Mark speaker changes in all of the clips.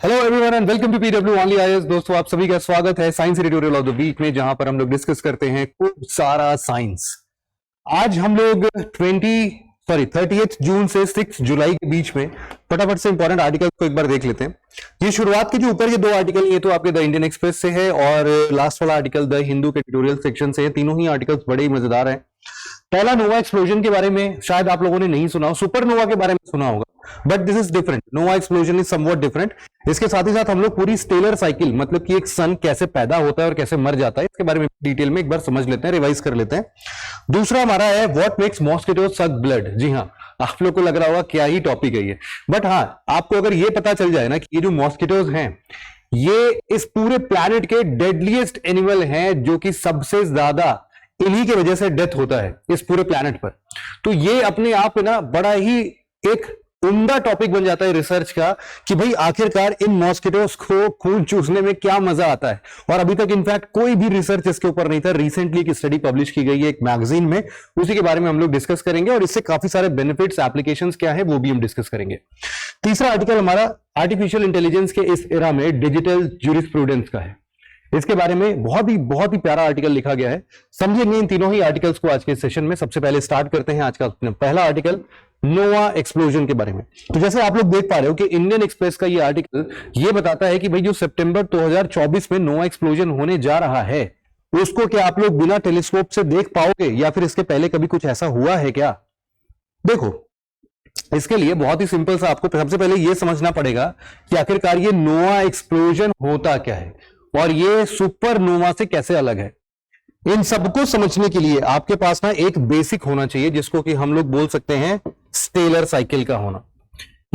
Speaker 1: Hello everyone and welcome to PW only IAS. दोस्तों, आप सभी का स्वागत है science editorial of the week में, जहां पर हम लोग डिस्कस करते हैं खूब सारा साइंस। आज हम लोग 30 जून से 6 जुलाई के बीच में फटाफट से इंपॉर्टेंट आर्टिकल को एक बार देख लेते हैं। ये शुरुआत के जो ऊपर ये दो आर्टिकल, ये तो आपके द इंडियन एक्सप्रेस से है और लास्ट वाला आर्टिकल द हिंदू के एडिटोरियल सेक्शन से है। तीनों ही आर्टिकल्स बड़े ही मजेदार हैं। पहला नोवा एक्सप्लोजन के बारे में शायद आप लोगों ने नहीं सुना हो, सुपरनोवा के बारे में सुना होगा, but this is different. Nova explosion is somewhat different. इसके साथ ही साथ हम लोग पूरी स्टेलर साइकिल, मतलब कि एक सन कैसे पैदा होता है और कैसे मर जाता है, इसके बारे में डिटेल में एक बार समझ लेते हैं, रिवाइज कर लेते हैं। दूसरा हमारा है व्हाट मेक्स मॉस्किटो सक ब्लड। जी हाँ, आप लोग को लग रहा होगा क्या ही टॉपिक है ये, बट हाँ, आपको अगर ये पता चल जाए ना कि ये जो मॉस्किटोज हैं ये इस पूरे प्लैनेट के डेडलीस्ट एनिमल हैं, जो कि सबसे ज्यादा इन्हीं की वजह से डेथ होता है इस पूरे प्लैनेट पर, तो ये अपने आप में ना बड़ा ही एक उम्दा टॉपिक बन जाता है रिसर्च का कि भाई आखिरकार इन मॉस्किटोस को खून चूसने में क्या मजा आता है। और अभी तक इनफैक्ट कोई भी रिसर्च इसके ऊपर नहीं था। रिसेंटली एक स्टडी पब्लिश की गई है एक मैगजीन में, उसी के बारे में हम लोग डिस्कस करेंगे और इससे काफी सारे बेनिफिट्स, एप्लीकेशंस क्या है वो भी हम डिस्कस करेंगे। तीसरा आर्टिकल हमारा आर्टिफिशियल इंटेलिजेंस के इस एरा में डिजिटल ज्यूरिस्प्रूडेंस का है। इसके बारे में बहुत ही प्यारा आर्टिकल लिखा गया है। समझेंगे इन तीनों ही आर्टिकल्स को आज के सेशन में। सबसे पहले स्टार्ट करते हैं आज का पहला आर्टिकल नोवा एक्सप्लोजन के बारे में। तो जैसे आप लोग देख पा रहे हो कि इंडियन एक्सप्रेस का ये आर्टिकल ये बताता है कि भाई जो सितंबर 2024 में नोवा एक्सप्लोजन होने जा रहा है, उसको क्या आप लोग बिना टेलीस्कोप से देख पाओगे या फिर इसके पहले कभी कुछ ऐसा हुआ है क्या? देखो, इसके लिए बहुत ही सिंपल सा आपको सबसे पहले यह समझना पड़ेगा कि आखिरकार ये नोवा एक्सप्लोजन होता क्या है और ये सुपरनोवा से कैसे अलग है। इन सबको समझने के लिए आपके पास ना एक बेसिक होना चाहिए, जिसको कि हम लोग बोल सकते हैं स्टेलर साइकिल का होना।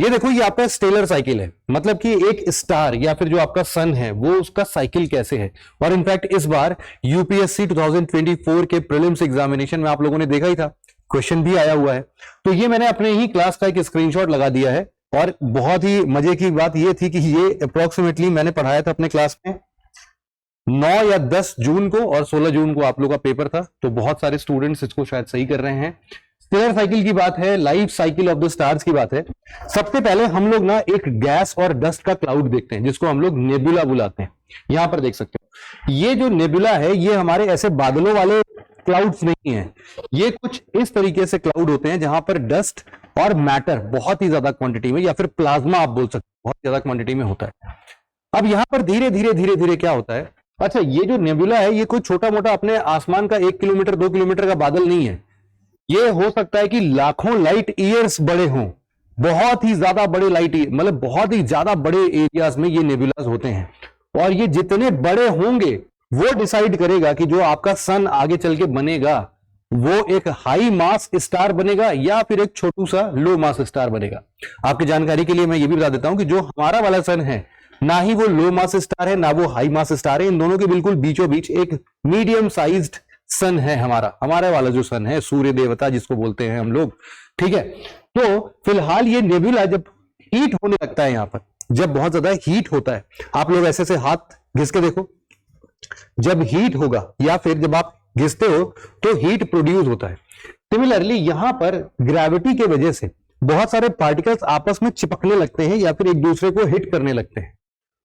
Speaker 1: ये देखो, ये आपका स्टेलर साइकिल है, मतलब कि एक स्टार या फिर जो आपका सन है वो उसका साइकिल कैसे है। और इनफैक्ट इस बार यूपीएससी 2024 के प्रीलिम्स एग्जामिनेशन में आप लोगों ने देखा ही था, क्वेश्चन भी आया हुआ है। तो ये मैंने अपने ही क्लास का एक स्क्रीनशॉट लगा दिया है और बहुत ही मजे की बात ये थी कि ये अप्रोक्सीमेटली मैंने पढ़ाया था अपने क्लास में 9 या 10 जून को और 16 जून को आप लोग का पेपर था। तो बहुत सारे स्टूडेंट्स इसको शायद सही कर रहे हैं। स्टेलर साइकिल की बात है, life cycle of the stars की बात है। सबसे पहले हम लोग ना एक गैस और डस्ट का क्लाउड देखते हैं, जिसको हम लोग नेबुला बुलाते हैं। यहां पर देख सकते हो, ये जो नेबुला है ये हमारे ऐसे बादलों वाले क्लाउड्स नहीं है। ये कुछ इस तरीके से क्लाउड होते हैं जहां पर डस्ट और मैटर बहुत ही ज्यादा क्वांटिटी में, या फिर प्लाज्मा आप बोल सकते हो, बहुत ज्यादा क्वांटिटी में होता है। अब यहां पर धीरे धीरे क्या होता है, अच्छा, ये जो नेबुला है ये कोई छोटा मोटा अपने आसमान का 1 किलोमीटर 2 किलोमीटर का बादल नहीं है। ये हो सकता है कि लाखों लाइट ईयर्स बड़े हों, बहुत ही ज्यादा बड़े लाइट, मतलब बहुत ही ज्यादा बड़े एरियाज में ये नेबुलाज होते हैं। और ये जितने बड़े होंगे वो डिसाइड करेगा कि जो आपका सन आगे चल के बनेगा वो एक हाई मास स्टार बनेगा या फिर एक छोटू सा लो मास स्टार बनेगा। आपकी जानकारी के लिए मैं ये भी बता देता हूं कि जो हमारा वाला सन है, ना ही वो लो मास स्टार है ना वो हाई मास स्टार है, इन दोनों के बिल्कुल बीचों बीच एक मीडियम साइज्ड सन है हमारा वाला जो सन है, सूर्य देवता जिसको बोलते हैं हम लोग, ठीक है। तो फिलहाल ये नेबुला जब हीट होने लगता है, यहां पर जब बहुत ज्यादा हीट होता है, आप लोग ऐसे से हाथ घिस के देखो, जब हीट होगा या फिर जब आप घिसते हो तो हीट प्रोड्यूस होता है। सिमिलरली यहां पर ग्रेविटी के वजह से बहुत सारे पार्टिकल्स आपस में चिपकने लगते हैं या फिर एक दूसरे को हिट करने लगते हैं,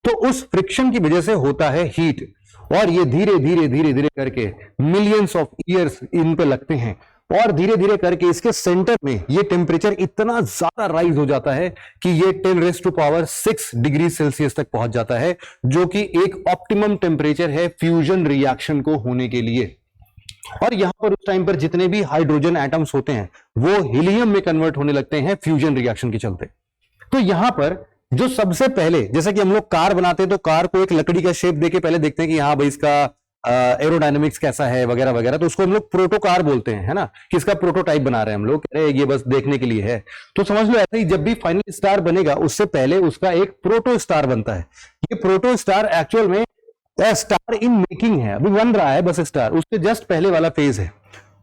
Speaker 1: तो उस फ्रिक्शन की वजह से होता है हीट। और ये धीरे धीरे करके मिलियंस ऑफ ईयर्स इन पे लगते हैं और धीरे धीरे करके इसके सेंटर में ये टेम्परेचर इतना ज्यादा राइज हो जाता है कि ये 10⁻⁶ डिग्री सेल्सियस तक पहुंच जाता है, जो कि एक ऑप्टिमम टेम्परेचर है फ्यूजन रिएक्शन को होने के लिए। और यहां पर उस टाइम पर जितने भी हाइड्रोजन एटम्स होते हैं वो हीलियम में कन्वर्ट होने लगते हैं फ्यूजन रिएक्शन के चलते। तो यहां पर जो सबसे पहले, जैसा कि हम लोग कार बनाते हैं तो कार को एक लकड़ी का शेप देके पहले देखते हैं कि हाँ भाई इसका एरोडायनेमिक्स कैसा है वगैरह वगैरह, तो उसको हम लोग प्रोटोकार बोलते हैं, है ना, कि इसका प्रोटोटाइप बना रहे हैं हम लोग, अरे ये बस देखने के लिए है। तो समझ लो ऐसे ही जब भी फाइनल स्टार बनेगा उससे पहले उसका एक प्रोटो स्टार बनता है। ये प्रोटो स्टार एक्चुअल में स्टार इन मेकिंग है, अभी बन रहा है बस स्टार, उससे जस्ट पहले वाला फेज है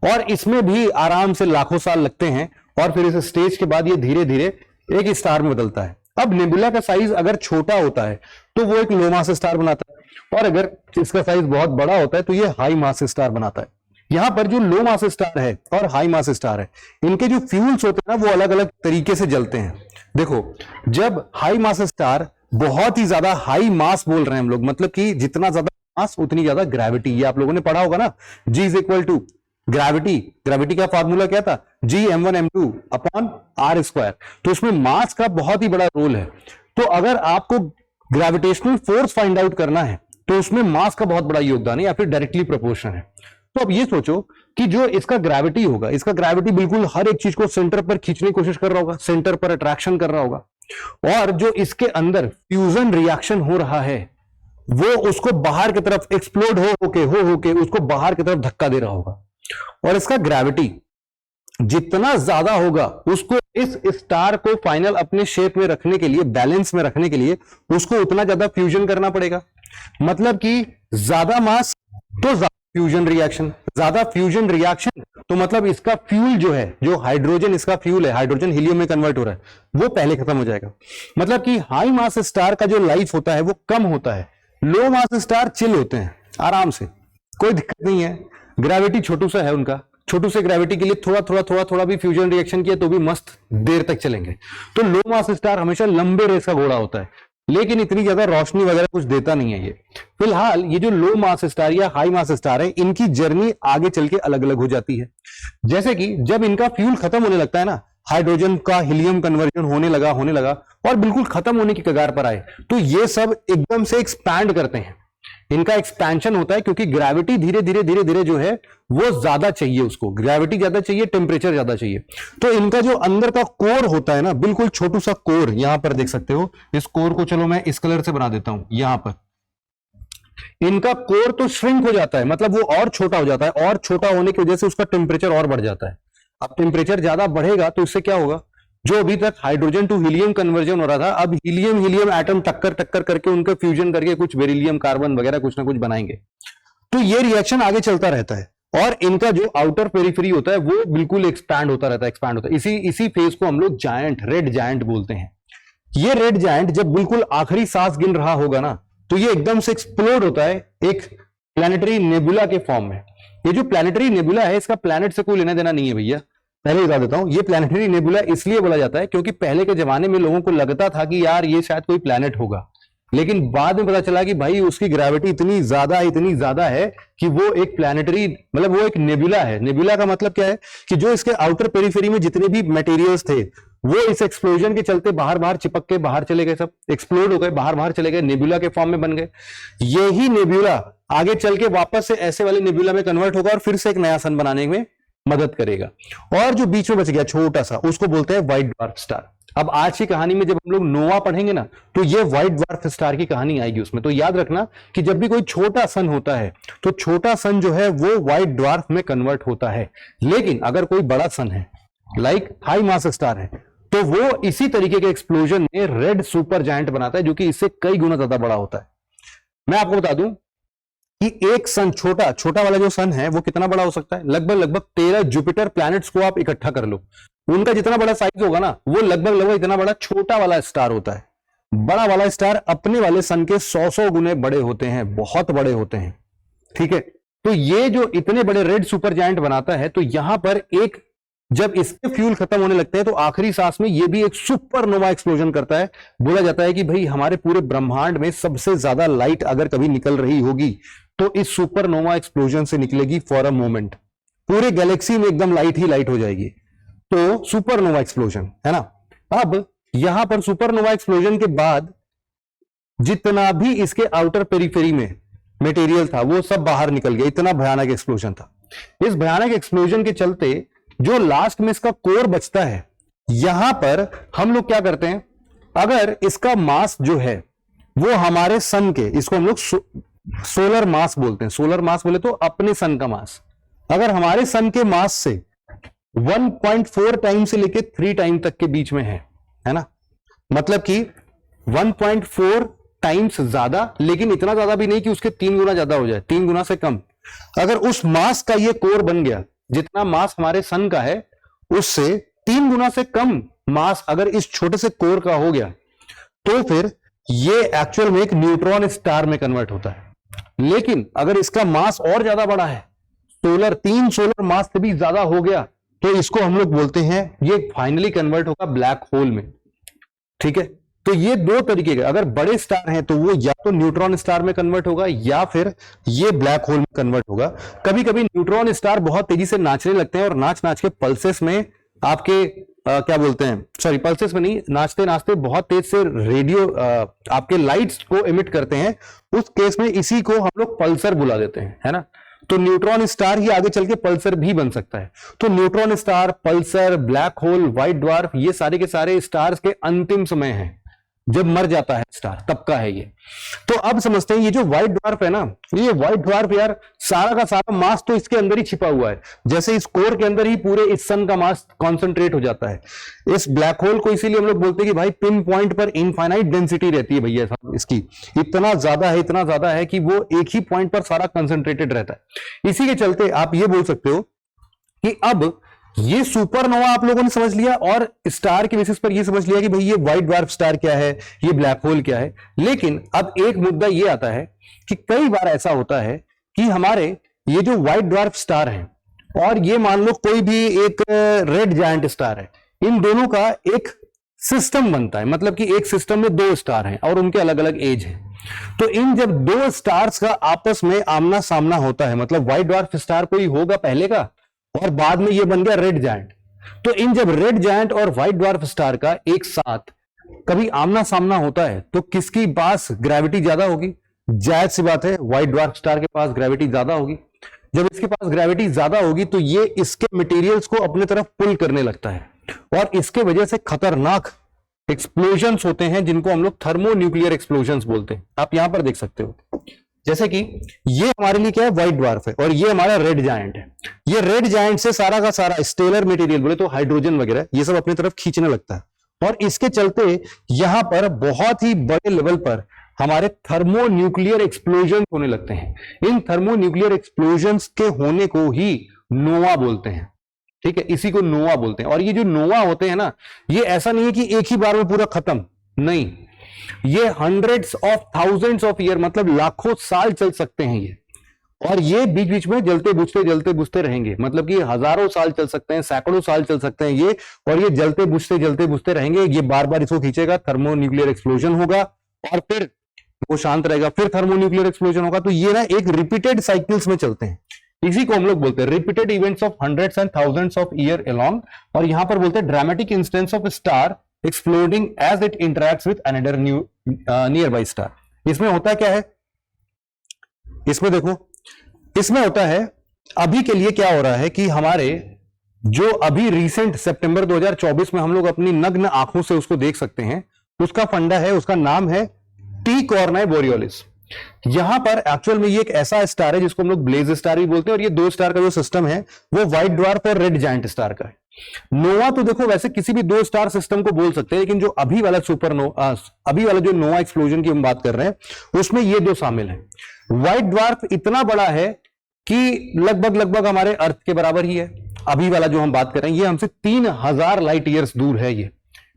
Speaker 1: और इसमें भी आराम से लाखों साल लगते हैं और फिर इस स्टेज के बाद ये धीरे धीरे एक स्टार में बदलता है। अब नेबुला का साइज अगर छोटा होता है तो वो एक लो मास स्टार बनाता है और अगर इसका साइज बहुत बड़ा होता है तो ये हाई मास स्टार बनाता है। यहां पर जो लो मास स्टार है और हाई मास स्टार है, इनके जो फ्यूल्स होते हैं ना वो अलग अलग तरीके से जलते हैं। देखो, जब हाई मास स्टार बहुत ही ज्यादा हाई मास बोल रहे हैं हम लोग, मतलब कि जितना ज्यादा मास उतनी ज्यादा ग्रेविटी। ये आप लोगों ने पढ़ा होगा ना, G is equal to gravity. Gravity का फॉर्मूला क्या था, G m1 m2 upon r square. तो उसमें मास का बहुत ही बड़ा रोल है। तो अगर आपको ग्रेविटेशनल फोर्स फाइंड आउट करना है तो उसमें मास का बहुत बड़ा योगदान है या फिर डायरेक्टली प्रोपोर्शन है। तो अब ये सोचो कि जो इसका ग्रेविटी होगा, इसका ग्रेविटी बिल्कुल हर एक चीज को सेंटर पर खींचने की कोशिश कर रहा होगा, सेंटर पर अट्रैक्शन कर रहा होगा, और जो इसके अंदर फ्यूजन रिएक्शन हो रहा है वो उसको बाहर की तरफ एक्सप्लोड हो उसको बाहर की तरफ धक्का दे रहा होगा। और इसका ग्रेविटी जितना ज्यादा होगा उसको इस स्टार को फाइनल अपने शेप में रखने के लिए, बैलेंस में रखने के लिए उसको उतना ज्यादा फ्यूजन करना पड़ेगा। मतलब कि ज्यादा मास तो ज्यादा फ्यूजन रिएक्शन, ज्यादा फ्यूजन रिएक्शन तो मतलब इसका फ्यूल जो है, जो हाइड्रोजन इसका फ्यूल है, हाइड्रोजन हीलियम में कन्वर्ट हो रहा है, वो पहले खत्म हो जाएगा। मतलब कि हाई मास स्टार का जो लाइफ होता है वो कम होता है, लो मास स्टार चिल होते हैं आराम से, कोई दिक्कत नहीं है। ग्रेविटी छोटू सा है उनका, छोटू से ग्रेविटी के लिए थोड़ा भी फ्यूजन रिएक्शन किया तो भी मस्त देर तक चलेंगे। तो लो मास स्टार हमेशा लंबे रेस का घोड़ा होता है, लेकिन इतनी ज्यादा रोशनी वगैरह कुछ देता नहीं है ये। फिलहाल ये जो लो मास स्टार या हाई मास स्टार है, इनकी जर्नी आगे चल के अलग अलग हो जाती है। जैसे कि जब इनका फ्यूल खत्म होने लगता है ना, हाइड्रोजन का हीलियम कन्वर्जन होने लगा और बिल्कुल खत्म होने की कगार पर आए, तो ये सब एकदम से एक्सपैंड करते हैं। इनका एक्सपेंशन होता है क्योंकि ग्रेविटी धीरे धीरे जो है वो ज्यादा चाहिए, उसको ग्रेविटी ज्यादा चाहिए, टेम्परेचर ज्यादा चाहिए। तो इनका जो अंदर का कोर होता है ना, बिल्कुल छोटू सा कोर, यहां पर देख सकते हो। इस कोर को चलो मैं इस कलर से बना देता हूं। यहां पर इनका कोर तो श्रिंक हो जाता है, मतलब वो और छोटा हो जाता है, और छोटा होने की वजह से उसका टेम्परेचर और बढ़ जाता है। अब टेम्परेचर ज्यादा बढ़ेगा तो इससे क्या होगा, जो अभी तक हाइड्रोजन टू हीलियम कन्वर्जन हो रहा था, अब हीलियम एटम टक्कर करके उनका फ्यूजन करके कुछ बेरिलियम कार्बन वगैरह कुछ ना कुछ बनाएंगे। तो ये रिएक्शन आगे चलता रहता है और इनका जो आउटर पेरिफेरी होता है वो बिल्कुल एक्सपैंड होता रहता है। इसी फेज को हम लोग जायंट, रेड जायंट बोलते हैं। ये रेड जायंट जब बिल्कुल आखिरी सांस गिन रहा होगा ना, तो ये एकदम से एक्सप्लोड होता है एक प्लैनेटरी नेबुला के फॉर्म में। ये जो प्लैनेटरी नेबुला है, इसका प्लैनेट से कोई लेना देना नहीं है भैया, पहले बता देता हूं। ये प्लैनेटरी नेबुला इसलिए बोला जाता है क्योंकि पहले के जमाने में लोगों को लगता था कि यार ये शायद कोई प्लैनेट होगा, लेकिन बाद में पता चला कि भाई उसकी ग्रेविटी इतनी ज्यादा है कि वो एक प्लैनेटरी, मतलब वो एक नेबुला है। नेबुला का मतलब क्या है कि जो इसके आउटर पेरिफेरी में जितने भी मटेरियल्स थे वो इस एक्सप्लोजन के चलते बाहर चिपक के बाहर चले गए, सब एक्सप्लोड हो गए, बाहर चले गए, नेबुला के फॉर्म में बन गए। यही नेबुला आगे चल के वापस से ऐसे वाले नेबुला में कन्वर्ट होगा और फिर से एक नया सन बनाने में मदद करेगा। और जो बीच में बच गया छोटा सा, उसको बोलते हैं व्हाइट ड्वार्फ स्टार। अब आज की कहानी में जब हम लोग नोवा पढ़ेंगे ना, तो ये व्हाइट ड्वार्फ स्टार की कहानी आएगी उसमें। तो याद रखना कि जब भी कोई छोटा सन होता है तो छोटा सन जो है वो व्हाइट ड्वार्फ में कन्वर्ट होता है। लेकिन अगर कोई बड़ा सन है, लाइक हाई मास स्टार है, तो वो इसी तरीके के एक्सप्लोजन में रेड सुपर जायंट बनाता है, जो कि इससे कई गुना ज्यादा बड़ा होता है। मैं आपको बता दूं कि एक सन, छोटा वाला जो सन है वो कितना बड़ा हो सकता है, लगभग 13 जुपिटर प्लैनेट्स को आप इकट्ठा कर लो, उनका जितना बड़ा साइज होगा ना, वो लगभग इतना बड़ा छोटा वाला स्टार होता है। बड़ा वाला स्टार अपने वाले सन के 100 गुने बड़े होते हैं, बहुत बड़े होते हैं, ठीक है। तो ये जो इतने बड़े रेड सुपर जायंट बनाता है, तो यहां पर एक, जब इसके फ्यूल खत्म होने लगते हैं तो आखिरी सांस में ये भी एक सुपरनोवा एक्सप्लोजन करता है। बोला जाता है कि भाई हमारे पूरे ब्रह्मांड में सबसे ज्यादा लाइट अगर कभी निकल रही होगी तो इस सुपरनोवा एक्सप्लोजन से निकलेगी फॉर अ मोमेंट। पूरे गैलेक्सी में एकदम लाइट ही लाइट हो जाएगी। तो सुपरनोवा एक्सप्लोजन है ना। अब यहां पर सुपरनोवा एक्सप्लोजन के बाद जितना भी इसके आउटर पेरिफेरी में मटेरियल था वो सब बाहर निकल गया। इतना भयानक एक्सप्लोजन था। इस भयानक एक्सप्लोजन के चलते जो लास्ट में इसका कोर बचता है, यहां पर हम लोग क्या करते हैं, अगर इसका मास जो है वो हमारे सन के, इसको हम लोग सोलर मास बोलते हैं। सोलर मास बोले तो अपने सन का मास, अगर हमारे सन के मास से 1.4 टाइम से लेके 3 टाइम तक के बीच में है ना, मतलब कि 1.4 टाइम्स ज्यादा, लेकिन इतना ज्यादा भी नहीं कि उसके 3 गुना ज्यादा हो जाए, 3 गुना से कम। अगर उस मास का ये कोर बन गया, जितना मास हमारे सन का है उससे 3 गुना से कम मास अगर इस छोटे से कोर का हो गया, तो फिर ये एक्चुअल में एक न्यूट्रॉन स्टार में कन्वर्ट होता है। लेकिन अगर इसका मास और ज्यादा बड़ा है, 3 सोलर मास से भी ज्यादा हो गया, तो इसको हम लोग बोलते हैं, ये फाइनली कन्वर्ट होगा ब्लैक होल में, ठीक है। तो ये दो तरीके के, अगर बड़े स्टार हैं तो वो या तो न्यूट्रॉन स्टार में कन्वर्ट होगा या फिर ये ब्लैक होल में कन्वर्ट होगा। कभी कभी न्यूट्रॉन स्टार बहुत तेजी से नाचने लगते हैं और नाच नाच के पल्सेस में आपके क्या बोलते हैं, सॉरी पल्सेस में नहीं, नाचते नाचते बहुत तेज से रेडियो आपके लाइट्स को इमिट करते हैं। उस केस में इसी को हम लोग पल्सर बुला देते हैं, है ना। तो न्यूट्रॉन स्टार ही आगे चल के पल्सर भी बन सकता है। तो neutron star, Pulsar, black hole, white dwarf, ये सारे के सारे स्टार्स के अंतिम समय हैं, जब मर जाता है स्टार तब का है ये। तो अब समझते हैं ये जो व्हाइट ड्वार्फ है ना, ये व्हाइट ड्वार्फ यार सारा का सारा मास तो इसके अंदर ही छिपा हुआ है। जैसे इस कोर के अंदर ही पूरे इस सन का मास कॉन्सेंट्रेट हो जाता है। इस ब्लैक होल को इसीलिए हम लोग बोलते हैं कि भाई पिन पॉइंट पर इनफाइनाइट डेंसिटी रहती है भैया साहब, इसकी इतना ज्यादा है कि वो एक ही पॉइंट पर सारा कंसेंट्रेटेड रहता है। इसी के चलते आप ये बोल सकते हो कि अब ये सुपरनोवा आप लोगों ने समझ लिया और स्टार के बेसिस पर ये समझ लिया कि भाई ये व्हाइट ड्वार्फ स्टार क्या है, ये ब्लैक होल क्या है। लेकिन अब एक मुद्दा ये आता है कि कई बार ऐसा होता है कि हमारे ये जो व्हाइट ड्वार्फ स्टार हैं और ये मान लो कोई भी एक रेड जायंट स्टार है, इन दोनों का एक सिस्टम बनता है। मतलब कि एक सिस्टम में दो स्टार हैं और उनके अलग अलग एज है। तो इन जब दो स्टार्स का आपस में आमना सामना होता है, मतलब व्हाइट ड्वार्फ स्टार कोई होगा पहले का और बाद में ये बन गया रेड जायंट। तो इन जब रेड जायंट और व्हाइट ड्वार्फ स्टार का एक साथ कभी आमना सामना होता है तो किसकी पास ग्रेविटी ज्यादा होगी? जायज सी बात है, व्हाइट ड्वार्फ स्टार के पास ग्रेविटी ज्यादा होगी। जब इसके पास ग्रेविटी ज्यादा होगी तो ये इसके मटेरियल्स को अपने तरफ पुल करने लगता है और इसके वजह से खतरनाक एक्सप्लोजन्स होते हैं जिनको हम लोग थर्मोन्यूक्लियर एक्सप्लोजन्स बोलते हैं। आप यहां पर देख सकते हो, जैसे कि ये हमारे लिए क्या है, व्हाइट ड्वार्फ है और ये हमारा रेड जायंट है। ये रेड जायंट से सारा का सारा स्टेलर मटेरियल बोले तो हाइड्रोजन वगैरह ये सब अपनी तरफ खींचने लगता है और इसके चलते यहां पर बहुत ही बड़े लेवल पर हमारे थर्मोन्यूक्लियर एक्सप्लोजन होने लगते हैं। इन थर्मोन्यूक्लियर एक्सप्लोजन्स के होने को ही नोवा बोलते हैं। ठीक है, इसी को नोवा बोलते हैं। और ये जो नोवा होते हैं ना, ये ऐसा नहीं है कि एक ही बार में पूरा खत्म, नहीं, ये hundreds of thousands of year मतलब लाखों साल चल सकते हैं ये। और ये बीच बीच में जलते बुझते रहेंगे, मतलब कि हजारों साल चल सकते हैं, सैकड़ों साल चल सकते हैं ये। और ये जलते बुझते रहेंगे, ये बार बार इसको खींचेगा, थर्मोन्यूक्लियर एक्सप्लोजन होगा और फिर वो शांत रहेगा, फिर थर्मोन्यूक्लियर एक्सप्लोजन होगा। तो ये ना एक रिपीटेड साइकिल्स में चलते हैं। इसी को हम लोग बोलते हैं repeated events of hundreds and thousands of year along. और यहां पर बोलते हैं dramatic instance of star exploding as it interacts with another nearby star. इसमें होता क्या है, इसमें देखो, इसमें होता है अभी के लिए क्या हो रहा है कि हमारे जो अभी रिसेंट सितंबर 2024 में हम लोग अपनी नग्न आंखों से उसको देख सकते हैं, उसका फंडा है, उसका नाम है टी कॉर्नाई बोरियोलिस। यहां पर एक्चुअल में ये एक ऐसा स्टार है जिसको हम लोग ब्लेज स्टार भी बोलते हैं। और ये दो स्टार का जो सिस्टम है वो व्हाइट ड्वार्फ और रेड जायंट स्टार का है। नोवा तो देखो वैसे किसी भी दो स्टार सिस्टम को बोल सकते हैं, लेकिन जो अभी वाला अभी वाला जो नोवा एक्सप्लोजन की हम बात कर रहे हैं उसमें ये दो शामिल हैं। व्हाइट ड्वार्फ इतना बड़ा है कि लगभग हमारे अर्थ के बराबर ही है। अभी वाला जो हम बात कर रहे हैं ये हमसे 3000 लाइट ईयर्स दूर है, ये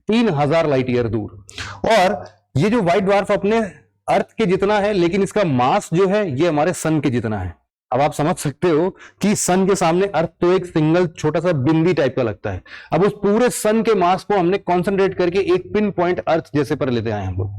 Speaker 1: 3000 लाइट ईयर दूर। और ये जो व्हाइट ड्वार्फ अपने अर्थ के जितना है, लेकिन इसका मास जो है ये हमारे सन के जितना है। अब आप समझ सकते हो कि सन के सामने अर्थ तो एक सिंगल छोटा सा बिंदी टाइप का लगता है। अब उस पूरे सन के मास को हमने कॉन्सेंट्रेट करके एक पिन पॉइंट अर्थ जैसे पर लेते आए हम लोग।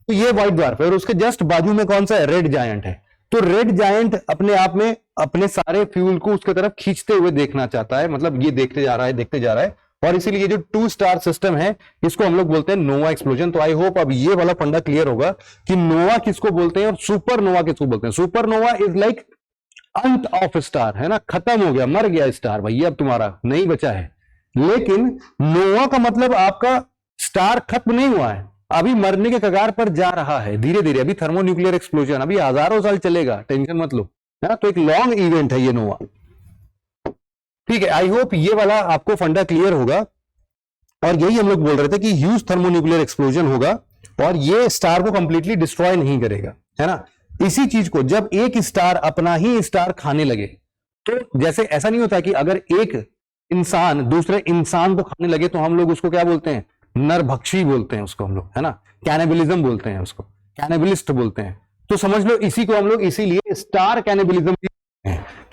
Speaker 1: तो ये व्हाइट ड्वार्फ है और उसके जस्ट बाजू में कौन सा है, रेड जायंट है। तो रेड जायंट अपने आप में अपने सारे फ्यूल को उसके तरफ खींचते हुए देखना चाहता है, मतलब ये देखते जा रहा है। और इसीलिए ये जो 2 स्टार सिस्टम है इसको हम लोग बोलते हैं नोवा एक्सप्लोजन। तो आई होप अब ये वाला फंडा क्लियर होगा कि नोवा किसको बोलते हैं और सुपरनोवा किसको बोलते हैं। सुपरनोवा इज लाइक अंत ऑफ स्टार, है ना, खत्म हो गया, मर गया स्टार, भैया अब तुम्हारा नहीं बचा है। लेकिन नोवा का मतलब आपका स्टार खत्म नहीं हुआ है, अभी मरने के कगार पर जा रहा है धीरे धीरे। अभी थर्मोन्यूक्लियर एक्सप्लोजन अभी हजारों साल चलेगा, टेंशन मत लो, है ना। तो एक लॉन्ग इवेंट है ये नोवा। ठीक है, आई होप ये वाला आपको फंडा क्लियर होगा। और यही हम लोग बोल रहे थे कि ह्यूज थर्मोन्यूक्लियर एक्सप्लोजन होगा और ये स्टार को कंप्लीटली डिस्ट्रॉय नहीं करेगा, है ना। इसी चीज को जब एक स्टार अपना ही स्टार खाने लगे, तो जैसे ऐसा नहीं होता कि अगर एक इंसान दूसरे इंसान को खाने लगे तो हम लोग उसको क्या बोलते हैं, नरभक्षी बोलते हैं उसको हम लोग, है ना, कैनिबलिज्म बोलते हैं उसको, कैनिबलिस्ट बोलते हैं। तो समझ लो इसी को हम लोग इसीलिए स्टार कैनिबलिज्म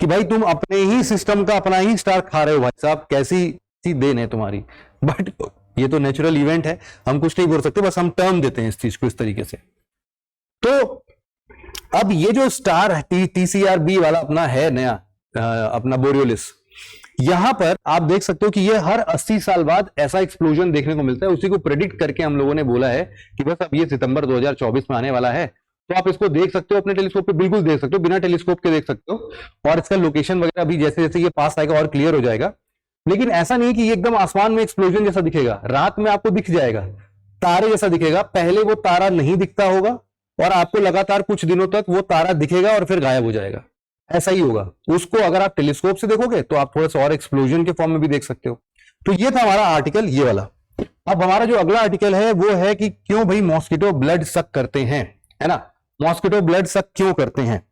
Speaker 1: कि भाई तुम अपने ही सिस्टम का अपना ही स्टार खा रहे हो, भाई साहब कैसी सी देन है तुम्हारी। बट ये तो नेचुरल इवेंट है, हम कुछ नहीं बोल सकते, बस हम टर्म देते हैं इस चीज को इस तरीके से। तो अब ये जो स्टार TCR-B वाला अपना है नया अपना बोरियोलिस, यहां पर आप देख सकते हो कि ये हर 80 साल बाद ऐसा एक्सप्लोजन देखने को मिलता है। उसी को प्रेडिक्ट करके हम लोगों ने बोला है कि बस अब ये सितंबर 2024 में आने वाला है। तो आप इसको देख सकते हो अपने टेलीस्कोप पे, बिल्कुल देख सकते हो, बिना टेलीस्कोप के देख सकते हो, और इसका लोकेशन वगैरह भी जैसे जैसे ये पास आएगा और क्लियर हो जाएगा। लेकिन ऐसा नहीं कि ये एकदम आसमान में एक्सप्लोजन जैसा दिखेगा, रात में आपको दिख जाएगा, तारे जैसा दिखेगा। पहले वो तारा नहीं दिखता होगा और आपको लगातार कुछ दिनों तक वो तारा दिखेगा और फिर गायब हो जाएगा, ऐसा ही होगा। उसको अगर आप टेलीस्कोप से देखोगे तो आप थोड़ा सा और एक्सप्लोजन के फॉर्म में भी देख सकते हो। तो ये था हमारा आर्टिकल, ये वाला। अब हमारा जो अगला आर्टिकल है वो है कि क्यों भाई मॉस्किटो ब्लड सक करते हैं, है ना। मॉस्किटो ब्लड सक क्यों करते हैं।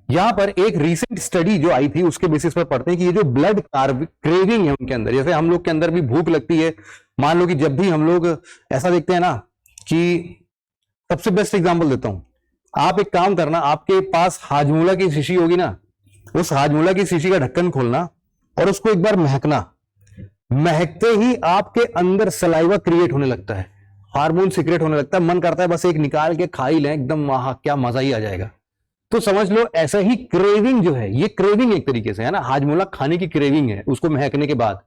Speaker 1: यहां पर एक रीसेंट स्टडी जो आई थी उसके बेसिस पर पढ़ते हैं कि ये जो ब्लड क्रेविंग है उनके अंदर, जैसे हम लोग के अंदर भी भूख लगती है। मान लो कि जब भी हम लोग ऐसा देखते हैं ना कि, सबसे बेस्ट एग्जांपल देता हूं, आप एक काम करना, आपके पास हाजमोला की शीशी होगी ना, उस हाजमोला की शीशी का ढक्कन खोलना और उसको एक बार महकना। महकते ही आपके अंदर सलाइवा क्रिएट होने लगता है, हार्मोन सीक्रेट होने लगता है, मन करता है बस एक निकाल के खा ही लें, एकदम क्या मजा ही आ जाएगा। तो समझ लो ऐसा ही क्रेविंग जो है, ये क्रेविंग एक तरीके से है ना, हाजमोला खाने की क्रेविंग है उसको महकने के बाद।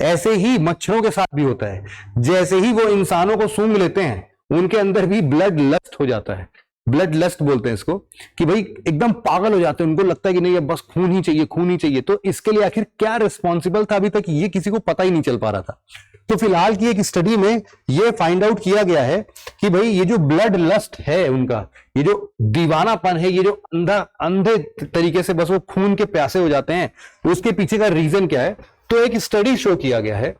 Speaker 1: ऐसे ही मच्छरों के साथ भी होता है, जैसे ही वो इंसानों को सूंघ लेते हैं उनके अंदर भी ब्लड लस्ट हो जाता है। ब्लड लस्ट बोलते हैं इसको, कि भाई एकदम पागल हो जाते हैं, उनको लगता है कि नहीं अब बस खून ही चाहिए, खून ही चाहिए। तो इसके लिए आखिर क्या रिस्पॉन्सिबल था, अभी तक ये किसी को पता ही नहीं चल पा रहा था। तो फिलहाल की एक स्टडी में ये फाइंड आउट किया गया है कि भाई ये जो ब्लड लस्ट है उनका, ये जो दीवानापन है, ये जो अंधे तरीके से बस वो खून के प्यासे हो जाते हैं, उसके पीछे का रीजन क्या है। तो एक स्टडी शो किया गया है,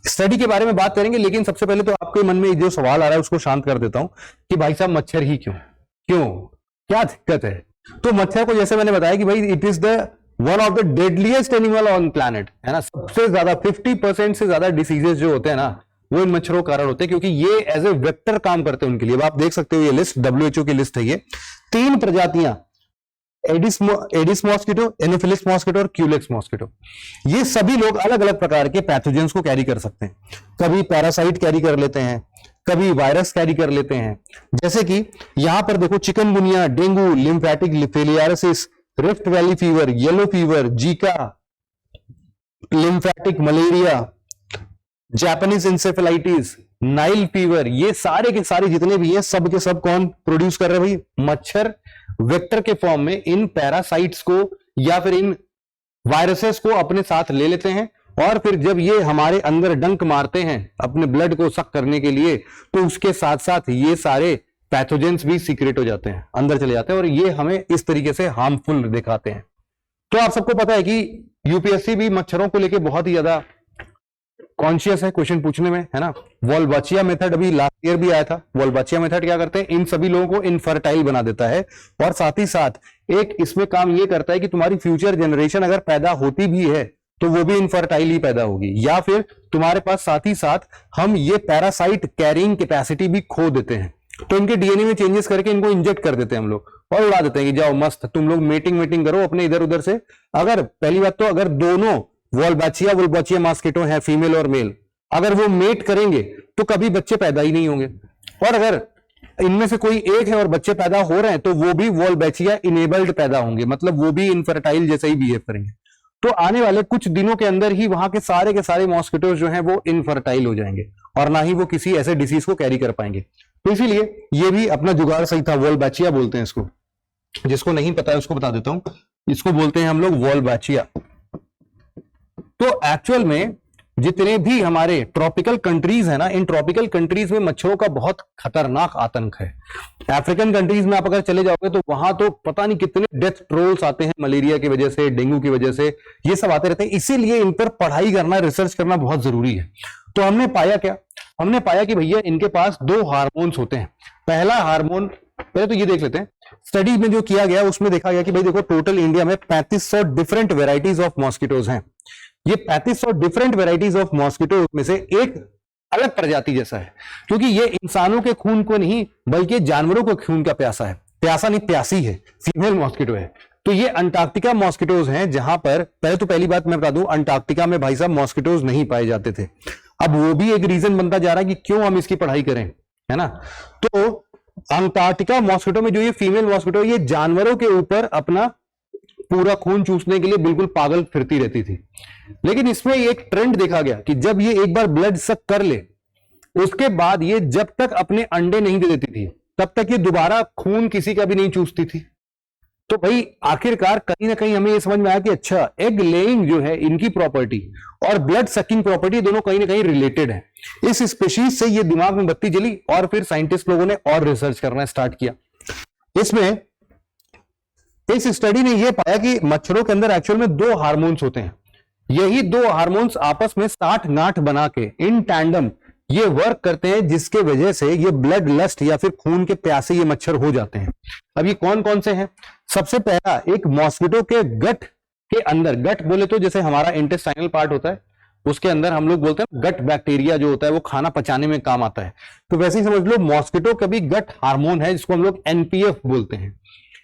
Speaker 1: स्टडी के बारे में बात करेंगे। लेकिन सबसे पहले तो आपके मन में जो सवाल आ रहा है उसको शांत कर देता हूं कि भाई साहब मच्छर ही क्यों, क्या दिक्कत है। तो मच्छर को जैसे मैंने बताया कि भाई it is the one of the deadliest animal on planet, है ना। सबसे ज्यादा 50% से ज्यादा डिसीजेस जो होते हैं ना वो इन मच्छरों के कारण होते हैं, क्योंकि ये एज ए वेक्टर काम करते हैं उनके लिए। अब आप देख सकते हो ये लिस्ट WHO की लिस्ट है, ये 3 प्रजातियां, एडिस मॉस्किटो, एनोफिलिस मॉस्किटो और क्यूलेक्स मॉस्किटो। ये सभी लोग अलग अलग प्रकार के पैथोजेंस को कैरी कर सकते हैं। कभी पैरासाइट कैरी कर लेते हैं, कभी वायरस कैरी कर लेते हैं। जैसे कि यहां पर देखो, chikungunya, dengue, lymphatic filariasis, Rift Valley fever, yellow fever, Zika, lymphatic malaria, Japanese encephalitis, Nile fever, ये सारे के सारे जितने भी हैं सब के सब कौन प्रोड्यूस कर रहे हैं भाई, मच्छर वेक्टर के फॉर्म में इन पैरासाइट्स को या फिर इन वायरसेस को अपने साथ ले लेते हैं। और फिर जब ये हमारे अंदर डंक मारते हैं अपने ब्लड को सक करने के लिए, तो उसके साथ साथ ये सारे पैथोजेंस भी सीक्रेट हो जाते हैं, अंदर चले जाते हैं, और ये हमें इस तरीके से हार्मफुल दिखाते हैं। तो आप सबको पता है कि यूपीएससी भी मच्छरों को लेकर बहुत ही ज्यादा कॉन्शियस है क्वेश्चन पूछने में, है ना। वॉल्बाचिया मेथड अभी लास्ट ईयर भी आया था। वॉल्बाचिया मेथड क्या करते हैं, इन सभी लोगों को इनफर्टाइल बना देता है, और साथ ही साथ एक इसमें काम ये करता है कि तुम्हारी फ्यूचर जनरेशन अगर पैदा होती भी है तो वो भी इनफर्टाइल ही पैदा होगी, या फिर तुम्हारे पास साथ ही साथ हम ये पैरासाइट कैरिंग कैपेसिटी भी खो देते हैं। तो इनके डीएनए में चेंजेस करके इनको इंजेक्ट कर देते हैं हम लोग और उड़ा देते हैं कि जाओ मस्त तुम लोग मीटिंग करो अपने इधर उधर से। अगर पहली बात तो अगर दोनों वॉल्बाचिया मॉस्किटो है, फीमेल और मेल, अगर वो मेट करेंगे तो कभी बच्चे पैदा ही नहीं होंगे। और अगर इनमें से कोई एक है और बच्चे पैदा हो रहे हैं तो वो भी वॉल्बाचिया इनेबल्ड पैदा होंगे, मतलब वो भी इनफर्टाइल जैसे ही बिहेव करेंगे। तो आने वाले कुछ दिनों के अंदर ही वहां के सारे मॉस्किटोज जो हैं वो इनफर्टाइल हो जाएंगे और ना ही वो किसी ऐसे डिसीज को कैरी कर पाएंगे। तो इसीलिए ये भी अपना जुगाड़ सही था, वॉल्बाचिया बोलते हैं इसको। जिसको नहीं पता है उसको बता देता हूं, इसको बोलते हैं हम लोग वॉल्बाचिया। तो एक्चुअल में जितने भी हमारे ट्रॉपिकल कंट्रीज है ना, इन ट्रॉपिकल कंट्रीज में मच्छरों का बहुत खतरनाक आतंक है। अफ्रीकन कंट्रीज में आप अगर चले जाओगे तो वहां तो पता नहीं कितने डेथ ट्रोल्स आते हैं, मलेरिया की वजह से, डेंगू की वजह से, ये सब आते रहते हैं। इसीलिए इन पर पढ़ाई करना, रिसर्च करना बहुत जरूरी है। तो हमने पाया क्या, हमने पाया कि भैया इनके पास 2 हार्मोन्स होते हैं। पहला हार्मोन, पहले तो ये देख लेते हैं, स्टडी में जो किया गया उसमें देखा गया कि भाई देखो टोटल इंडिया में 3500 डिफरेंट वेराइटीज ऑफ मॉस्किटोज हैं। ये 3500 डिफरेंट वेराइटीज ऑफ मॉस्किटो में से एक अलग प्रजाति जैसा है, क्योंकि ये इंसानों के खून को नहीं बल्कि जानवरों के खून का प्यासा है। प्यासा नहीं, प्यासी है, फीमेल मॉस्किटो है। तो ये अंटार्कटिका मॉस्किटोज हैं, जहां पर पहले तो पहली बात मैं बता दूं, अंटार्कटिका में भाई साहब मॉस्किटोज नहीं पाए जाते थे। अब वो भी एक रीजन बनता जा रहा है कि क्यों हम इसकी पढ़ाई करें, है ना। तो अंटार्कटिका मॉस्किटो में जो ये फीमेल मॉस्किटो, ये जानवरों के ऊपर अपना पूरा खून चूसने के लिए बिल्कुल पागल फिरती रहती थी। लेकिन इसमें एक ट्रेंड देखा गया कि जब ये एक बार ब्लड सक कर ले, उसके बाद ये जब तक अपने अंडे नहीं दे देती थी तब तक ये दोबारा खून किसी का भी नहीं चूसती थी। तो भाई आखिरकार कहीं ना कहीं हमें ये समझ में आया कि अच्छा, एग लेइंग जो है इनकी प्रॉपर्टी और ब्लड सकिंग प्रॉपर्टी दोनों कहीं ना कहीं रिलेटेड है। इस स्पेशीज से ये दिमाग में बत्ती जली और फिर साइंटिस्ट लोगों ने और रिसर्च करना स्टार्ट किया। इसमें इस स्टडी ने यह पाया कि मच्छरों के अंदर एक्चुअल में 2 हार्मोन्स होते हैं। यही 2 हार्मोन्स आपस में साठ गांठ बना के इन टैंडम ये वर्क करते हैं, जिसके वजह से ये ब्लड लस्ट या फिर खून के प्यासे ये मच्छर हो जाते हैं। अब ये कौन कौन से हैं? सबसे पहला, एक मॉस्किटो के गट के अंदर, गट बोले तो जैसे हमारा इंटेस्टाइनल पार्ट होता है, उसके अंदर हम लोग बोलते हैं गट बैक्टीरिया जो होता है वो खाना पचाने में काम आता है। तो वैसे ही समझ लो मॉस्किटो का भी गट हार्मोन है, जिसको हम लोग एनपीएफ बोलते हैं।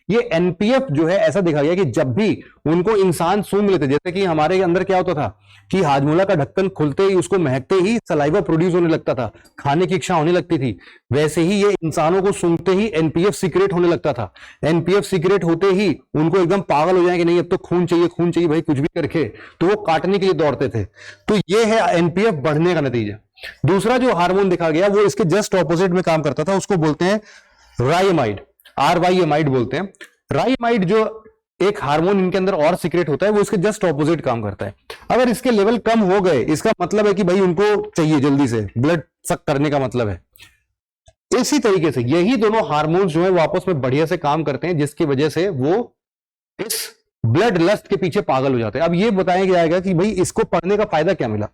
Speaker 1: ये एनपीएफ जो है, ऐसा देखा गया कि जब भी उनको इंसान सूंघ लेते, जैसे कि हमारे अंदर क्या होता था कि हाजमोला का ढक्कन खुलते ही, उसको महकते ही सलाइवा प्रोड्यूस होने लगता था, खाने की इच्छा होने लगती थी, वैसे ही ये इंसानों को सूंघते ही एनपीएफ सीक्रेट होने लगता था। एनपीएफ सीक्रेट होते ही उनको एकदम पागल हो जाएंगे, नहीं अब तो खून चाहिए, खून चाहिए भाई, कुछ भी करके, तो वो काटने के लिए दौड़ते थे। तो ये है एनपीएफ बढ़ने का नतीजा। दूसरा जो हार्मोन देखा गया वो इसके जस्ट ऑपोजिट में काम करता था, उसको बोलते हैं राइमाइड, RYAMID बोलते हैं। राइमाइड जो एक हार्मोन इनके अंदर और सीक्रेट होता है, वो इसके जस्ट ऑपोजिट काम करता है। अगर इसके लेवल कम हो गए, इसका मतलब है कि भाई उनको चाहिए जल्दी से ब्लड सक करने का मतलब है। इसी तरीके से यही दोनों हार्मोन्स जो है वो आपस में बढ़िया से काम करते हैं, जिसकी वजह से वो इस ब्लड लस्ट के पीछे पागल हो जाते हैं। अब ये बताया जाएगा कि भाई इसको पढ़ने का फायदा क्या मिला।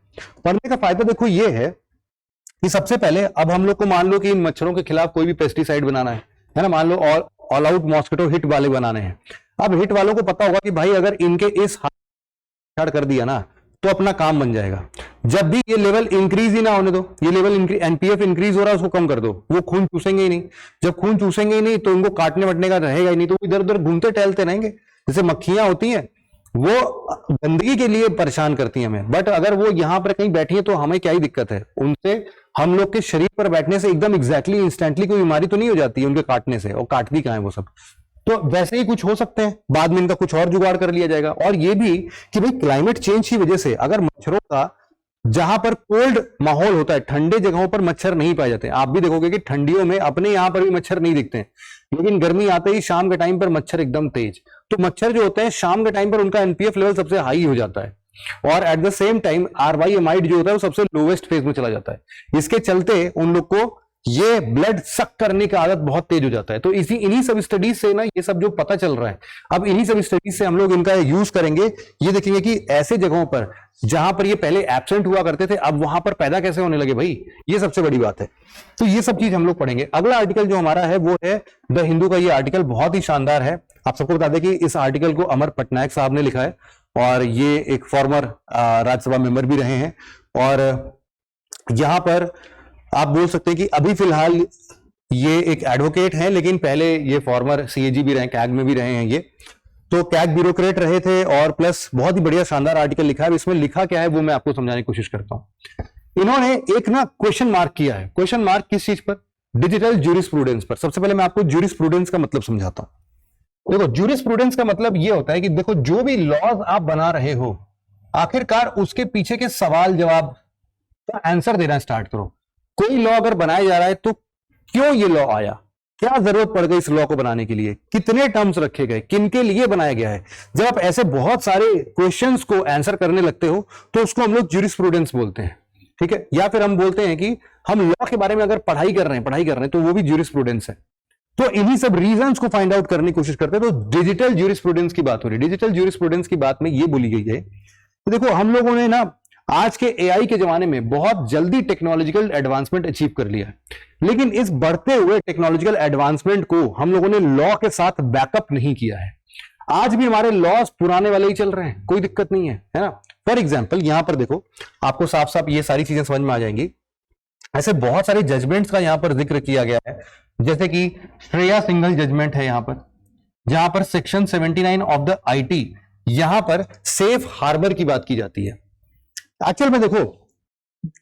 Speaker 1: पढ़ने का फायदा देखो ये है कि सबसे पहले अब हम लोग को मान लो कि इन मच्छरों के खिलाफ कोई भी पेस्टिसाइड बनाना है ना, मान लो ऑल आउट मॉस्किटो हिट वाले बनाने हैं। अब हिट वालों को पता होगा कि भाई अगर इनके इस हार्ड कर दिया ना तो अपना काम बन जाएगा। जब भी ये लेवल इंक्रीज ही ना होने दो, ये लेवल एनपीएफ इंक्रीज हो रहा है उसको कम कर दो, वो खून चूसेंगे ही नहीं। जब खून चूसेंगे ही नहीं तो उनको काटने वटने का रहेगा ही नहीं, तो इधर उधर घूमते टहलते रहेंगे। जैसे मक्खियां होती हैं वो गंदगी के लिए परेशान करती हैं हमें, बट अगर वो यहां पर कहीं बैठी है तो हमें क्या ही दिक्कत है, उनसे हम लोग के शरीर पर बैठने से एकदम एग्जैक्टली इंस्टेंटली कोई बीमारी तो नहीं हो जाती है उनके काटने से, और काटती कहां है वो सब। तो वैसे ही कुछ हो सकते हैं, बाद में इनका कुछ और जुगाड़ कर लिया जाएगा। और ये भी कि भाई क्लाइमेट चेंज की वजह से अगर मच्छरों का जहां पर कोल्ड माहौल होता है, ठंडे जगहों पर मच्छर नहीं पाए जाते। आप भी देखोगे कि ठंडियों में अपने यहां पर भी मच्छर नहीं दिखते हैं, लेकिन गर्मी आते ही शाम के टाइम पर मच्छर एकदम तेज। तो मच्छर जो होते हैं शाम के टाइम पर उनका एनपीएफ लेवल सबसे हाई हो जाता है, और at the same time RYAMID जो होता है वो सबसे लोवेस्ट फेज में चला जाता है। इसके चलते उन लोग को ये ब्लड सक करने की आदत बहुत तेज हो जाता है। तो इन्हीं सब स्टडीज से ना ये सब जो पता चल रहा है, अब इन्हीं सब स्टडीज से हम लोग इनका यूज करेंगे। ये देखेंगे कि ऐसे जगहों पर जहां पर ये पहले एब्सेंट हुआ करते थे, अब वहां पर पैदा कैसे होने लगे भाई, ये सबसे बड़ी बात है। तो ये सब चीज हम लोग पढ़ेंगे। अगला आर्टिकल जो हमारा है वो है द हिंदू का। ये आर्टिकल बहुत ही शानदार है। आप सबको बता दें कि इस आर्टिकल को अमर पटनायक साहब ने लिखा है, और ये एक फॉर्मर राज्यसभा मेंबर भी रहे हैं। और यहां पर आप बोल सकते हैं कि अभी फिलहाल ये एक एडवोकेट हैं, लेकिन पहले ये फॉर्मर सीएजी भी रहे, कैग में भी रहे हैं। ये तो कैग ब्यूरोक्रेट रहे थे, और प्लस बहुत ही बढ़िया शानदार आर्टिकल लिखा है। इसमें लिखा क्या है वो मैं आपको समझाने की कोशिश करता हूं। इन्होंने एक ना क्वेश्चन मार्क किया है। क्वेश्चन मार्क किस चीज पर? डिजिटल ज्यूरिस्प्रूडेंस पर। सबसे पहले मैं आपको ज्यूरिस्प्रूडेंस का मतलब समझाता हूं। देखो ज्यूरिस्प्रूडेंस का मतलब ये होता है कि देखो जो भी लॉज आप बना रहे हो, आखिरकार उसके पीछे के सवाल जवाब का आंसर देना स्टार्ट करो। कोई लॉ अगर बनाया जा रहा है तो क्यों ये लॉ आया, क्या जरूरत पड़ गई इस लॉ को बनाने के लिए, कितने टर्म्स रखे गए, किनके लिए बनाया गया है। जब आप ऐसे बहुत सारे क्वेश्चंस को आंसर करने लगते हो तो उसको हम लोग ज्यूरिस्प्रूडेंस बोलते हैं, ठीक है। या फिर हम बोलते हैं कि हम लॉ के बारे में अगर पढ़ाई कर रहे हैं तो वो भी ज्यूरिस्प्रूडेंस है। तो इन्हीं सब रीजंस को फाइंड आउट करने की कोशिश करते हैं। तो डिजिटल ज्यूरिस्प्रूडेंस की बात हो रही है। डिजिटल ज्यूरिस्प्रूडेंस की बात में ये बोली गई है, तो देखो हम लोगों ने ना आज के एआई के जमाने में बहुत जल्दी टेक्नोलॉजिकल एडवांसमेंट अचीव कर लिया है, लेकिन इस बढ़ते हुए टेक्नोलॉजिकल एडवांसमेंट को हम लोगों ने लॉ के साथ बैकअप नहीं किया है। आज भी हमारे लॉज पुराने वाले ही चल रहे हैं, कोई दिक्कत नहीं है ना। फॉर एग्जाम्पल यहां पर देखो, आपको साफ साफ ये सारी चीजें समझ में आ जाएंगी। ऐसे बहुत सारे जजमेंट्स का यहां पर जिक्र किया गया है, जैसे कि श्रेया सिंघल जजमेंट है यहां पर, जहां पर सेक्शन 79 ऑफ द आईटी, यहां पर सेफ हार्बर की बात की जाती है। एक्चुअल में देखो,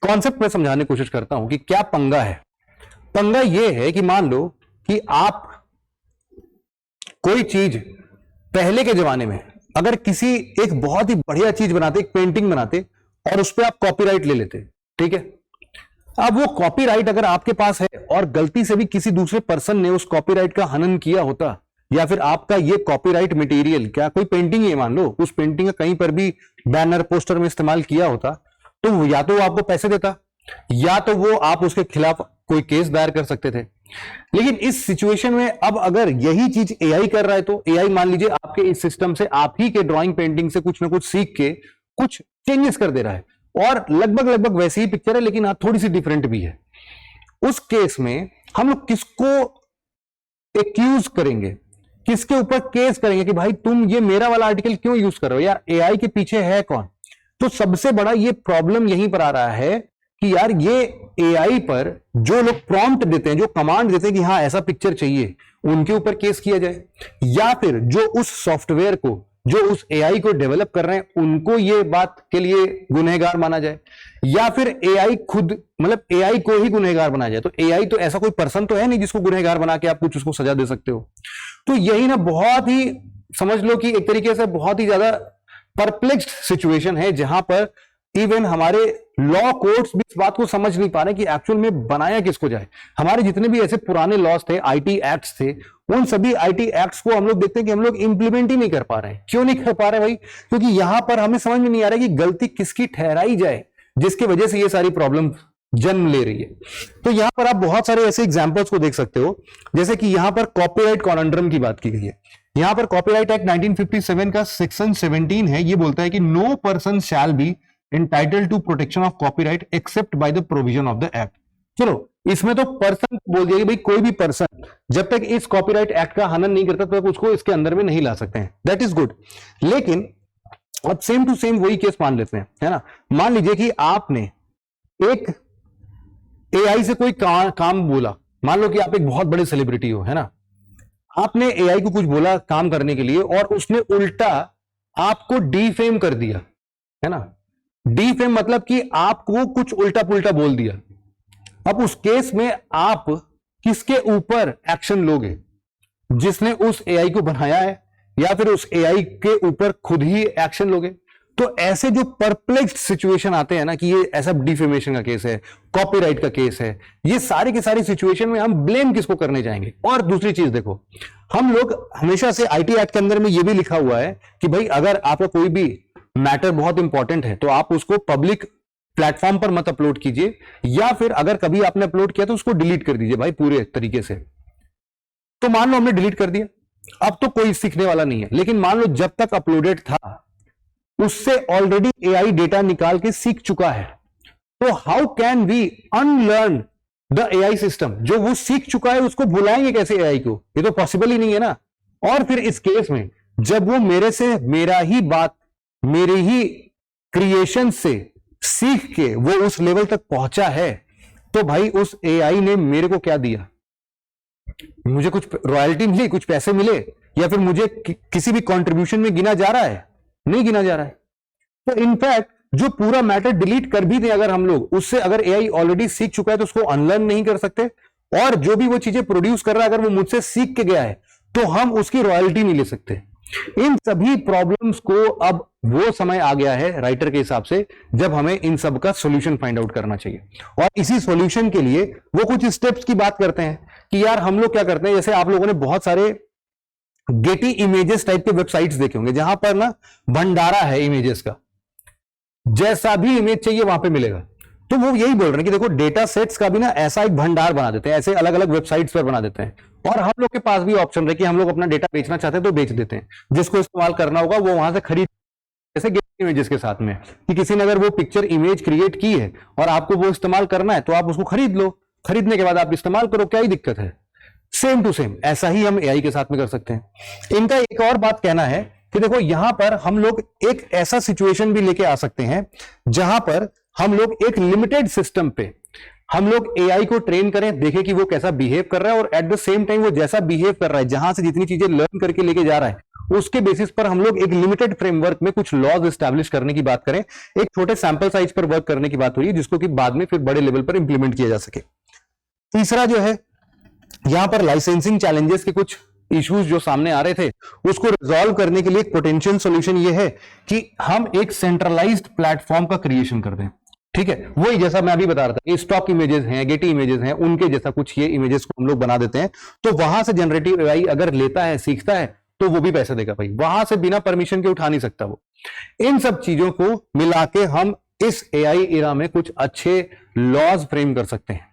Speaker 1: कॉन्सेप्ट में समझाने की कोशिश करता हूं कि क्या पंगा है। पंगा यह है कि मान लो कि आप कोई चीज पहले के जमाने में अगर किसी एक बहुत ही बढ़िया चीज बनाते, एक पेंटिंग बनाते और उस पर आप कॉपीराइट ले लेते, ठीक है। अब वो कॉपीराइट अगर आपके पास है और गलती से भी किसी दूसरे पर्सन ने उस कॉपीराइट का हनन किया होता, या फिर आपका ये कॉपीराइट मटेरियल, क्या कोई पेंटिंग है मान लो, उस पेंटिंग का कहीं पर भी बैनर पोस्टर में इस्तेमाल किया होता, तो या तो वो आपको पैसे देता, या तो वो आप उसके खिलाफ कोई केस दायर कर सकते थे। लेकिन इस सिचुएशन में अब अगर यही चीज एआई कर रहा है, तो एआई मान लीजिए आपके इस सिस्टम से आप ही के ड्राइंग पेंटिंग से कुछ ना कुछ सीख के कुछ चेंजेस कर दे रहा है, और लगभग वैसी ही पिक्चर है, लेकिन हाँ थोड़ी सी डिफरेंट भी है। उस केस में हम लोग किसको एक्यूज करेंगे, किसके ऊपर केस करेंगे कि भाई तुम ये मेरा वाला आर्टिकल क्यों यूज कर रहे हो, यार एआई के पीछे है कौन। तो सबसे बड़ा ये प्रॉब्लम यहीं पर आ रहा है कि यार ये एआई पर जो लोग प्रॉम्प्ट देते हैं, जो कमांड देते हैं कि हाँ ऐसा पिक्चर चाहिए, उनके ऊपर केस किया जाए, या फिर जो उस सॉफ्टवेयर को, जो उस एआई को डेवलप कर रहे हैं, उनको ये बात के लिए गुनहगार माना जाए, या फिर एआई खुद, मतलब एआई को ही गुनहगार बनाया जाए। तो एआई तो ऐसा कोई पर्सन तो है नहीं जिसको गुनहगार बना के आप कुछ उसको सजा दे सकते हो। तो यही ना बहुत ही समझ लो कि एक तरीके से बहुत ही ज्यादा परप्लेक्स्ड सिचुएशन है, जहां पर इवन हमारे लॉ कोर्ट्स भी इस बात को समझ नहीं पा रहे कि एक्चुअल में बनाया किसको जाए। हमारे जितने भी ऐसे पुराने लॉज थे, आईटी एक्ट्स थे, उन सभी आईटी एक्ट्स को हम लोग देखते हैं कि हम लोग इंप्लीमेंट ही नहीं कर पा रहे हैं। क्यों नहीं कर पा रहे भाई? क्योंकि यहां पर हमें समझ में नहीं आ रहा कि गलती किसकी ठहराई जाए, जिसकी वजह से ये सारी प्रॉब्लम जन्म ले रही है। तो यहां पर आप बहुत सारे ऐसे एग्जांपल्स को देख सकते हो, जैसे कि यहां पर कॉपीराइट कॉनंड्रम की बात की गई है। यहां पर कॉपीराइट एक्ट 1957 का सेक्शन 17 है, ये बोलता है कि no person shall be entitled to protection of copyright except by the provision of the act। चलो इसमें तो पर्सन बोल दिया कि भाई कोई भी पर्सन जब तक इस कॉपीराइट एक्ट का हनन नहीं करता, तो उसको इसके अंदर में नहीं ला सकते हैं। That is good. लेकिन अब सेम टू सेम वही केस मान लेते हैं, है ना। मान लीजिए कि आपने एक एआई से कोई काम बोला, मान लो कि आप एक बहुत बड़े सेलिब्रिटी हो, है ना। आपने एआई को कुछ बोला काम करने के लिए, और उसने उल्टा आपको डीफेम कर दिया, है ना। डीफेम मतलब कि आपको कुछ उल्टा पुल्टा बोल दिया। अब उस केस में आप किसके ऊपर एक्शन लोगे? जिसने उस एआई को बनाया है, या फिर उस एआई के ऊपर खुद ही एक्शन लोगे? तो ऐसे जो परप्लेक्स्ड सिचुएशन आते हैं ना, कि ये ऐसा डिफेमेशन का केस है, कॉपीराइट का केस है, ये सारी की सारी सिचुएशन में हम ब्लेम किसको करने जाएंगे? और दूसरी चीज देखो, हम लोग हमेशा से आईटी एक्ट के अंदर में ये भी लिखा हुआ है कि भाई अगर आपका कोई भी मैटर बहुत इंपॉर्टेंट है तो आप उसको पब्लिक प्लेटफॉर्म पर मत अपलोड कीजिए, या फिर अगर कभी आपने अपलोड किया तो उसको डिलीट कर दीजिए भाई पूरे तरीके से। तो मान लो हमने डिलीट कर दिया, अब तो कोई सीखने वाला नहीं है। लेकिन मान लो जब तक अपलोडेड था उससे ऑलरेडी एआई डेटा निकाल के सीख चुका है, तो how can we unlearn the AI system? जो वो सीख चुका है उसको भुलाएंगे कैसे एआई को? ये तो पॉसिबल ही नहीं है ना। और फिर इस केस में जब वो मेरे से मेरा ही बात, मेरी ही क्रिएशन से सीख के वो उस लेवल तक पहुंचा है, तो भाई उस एआई ने मेरे को क्या दिया? मुझे कुछ रॉयल्टी मिली, कुछ पैसे मिले, या फिर मुझे किसी भी कंट्रीब्यूशन में गिना जा रहा है? नहीं गिना जा रहा है। तो इनफैक्ट जो पूरा मैटर डिलीट कर भी दे अगर हम लोग, उससे अगर एआई ऑलरेडी सीख चुका है तो उसको अनलर्न नहीं कर सकते, और जो भी वो चीजें प्रोड्यूस कर रहा है अगर वो मुझसे सीख के गया है तो हम उसकी रॉयल्टी नहीं ले सकते। इन सभी प्रॉब्लम्स को अब वो समय आ गया है राइटर के हिसाब से जब हमें इन सब का सॉल्यूशन फाइंड आउट करना चाहिए। और इसी सॉल्यूशन के लिए वो कुछ स्टेप्स की बात करते हैं कि यार हम लोग क्या करते हैं, जैसे आप लोगों ने बहुत सारे गेटी इमेजेस टाइप के वेबसाइट्स देखे होंगे, जहां पर ना भंडारा है इमेजेस का, जैसा भी इमेज चाहिए वहां पे मिलेगा। तो वो यही बोल रहे हैं कि देखो डेटा सेट्स का भी ना ऐसा एक भंडार बना देते हैं, ऐसे अलग अलग वेबसाइट्स पर बना देते हैं, और हम लोग के पास भी ऑप्शन है कि हम लोग अपना डेटा बेचना चाहते हैं तो बेच देते हैं। जिसको इस्तेमाल करना होगा वो वहां से खरीद, जैसे गेट इमेजेस के साथ में कि किसी ने अगर वो पिक्चर इमेज क्रिएट की है और आपको वो इस्तेमाल करना है तो आप उसको खरीद लो, खरीदने के बाद आप इस्तेमाल करो, क्या ही दिक्कत है। सेम टू सेम ऐसा ही हम एआई के साथ में कर सकते हैं। इनका एक और बात कहना है कि देखो यहां पर हम लोग एक ऐसा सिचुएशन भी लेके आ सकते हैं जहां पर हम लोग एक लिमिटेड सिस्टम पे हम लोग एआई को ट्रेन करें, देखें कि वो कैसा बिहेव कर रहा है, और एट द सेम टाइम वो जैसा बिहेव कर रहा है, जहां से जितनी चीजें लर्न करके लेके जा रहा है, उसके बेसिस पर हम लोग एक लिमिटेड फ्रेमवर्क में कुछ लॉज एस्टैब्लिश करने की बात करें। एक छोटे सैंपल साइज पर वर्क करने की बात हो रही है, जिसको कि बाद में फिर बड़े लेवल पर इंप्लीमेंट किया जा सके। तीसरा जो है, यहां पर लाइसेंसिंग चैलेंजेस के कुछ इश्यूज जो सामने आ रहे थे, उसको रिजॉल्व करने के लिए एक पोटेंशियल सॉल्यूशन ये है कि हम एक सेंट्रलाइज्ड प्लेटफॉर्म का क्रिएशन कर दें। ठीक है, वही जैसा मैं अभी बता रहा था, स्टॉक इमेजेस हैं, गेटी इमेजेस हैं, उनके जैसा कुछ ये इमेजेस को हम लोग बना देते हैं, तो वहां से जनरेटिव एआई अगर लेता है, सीखता है, तो वो भी पैसे देगा भाई, वहां से बिना परमिशन के उठा नहीं सकता वो। इन सब चीजों को मिला के हम इस एआई एरा में कुछ अच्छे लॉज फ्रेम कर सकते हैं।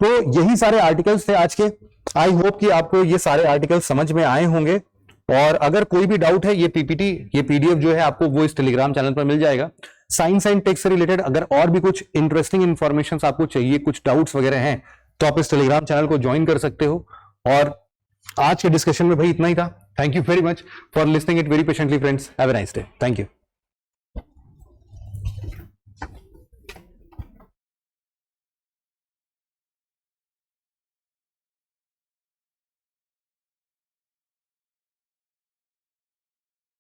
Speaker 1: तो यही सारे आर्टिकल्स थे आज के। आई होप कि आपको ये सारे आर्टिकल समझ में आए होंगे, और अगर कोई भी डाउट है, ये पीपीटी, ये पीडीएफ जो है आपको वो इस टेलीग्राम चैनल पर मिल जाएगा। साइंस एंड टेक से रिलेटेड अगर और भी कुछ इंटरेस्टिंग इंफॉर्मेशन आपको चाहिए, कुछ डाउट्स वगैरह हैं, तो आप इस टेलीग्राम चैनल को ज्वाइन कर सकते हो। और आज के डिस्कशन में भाई इतना ही था। Thank you very much for listening it very patiently friends. Have a nice day. Thank you.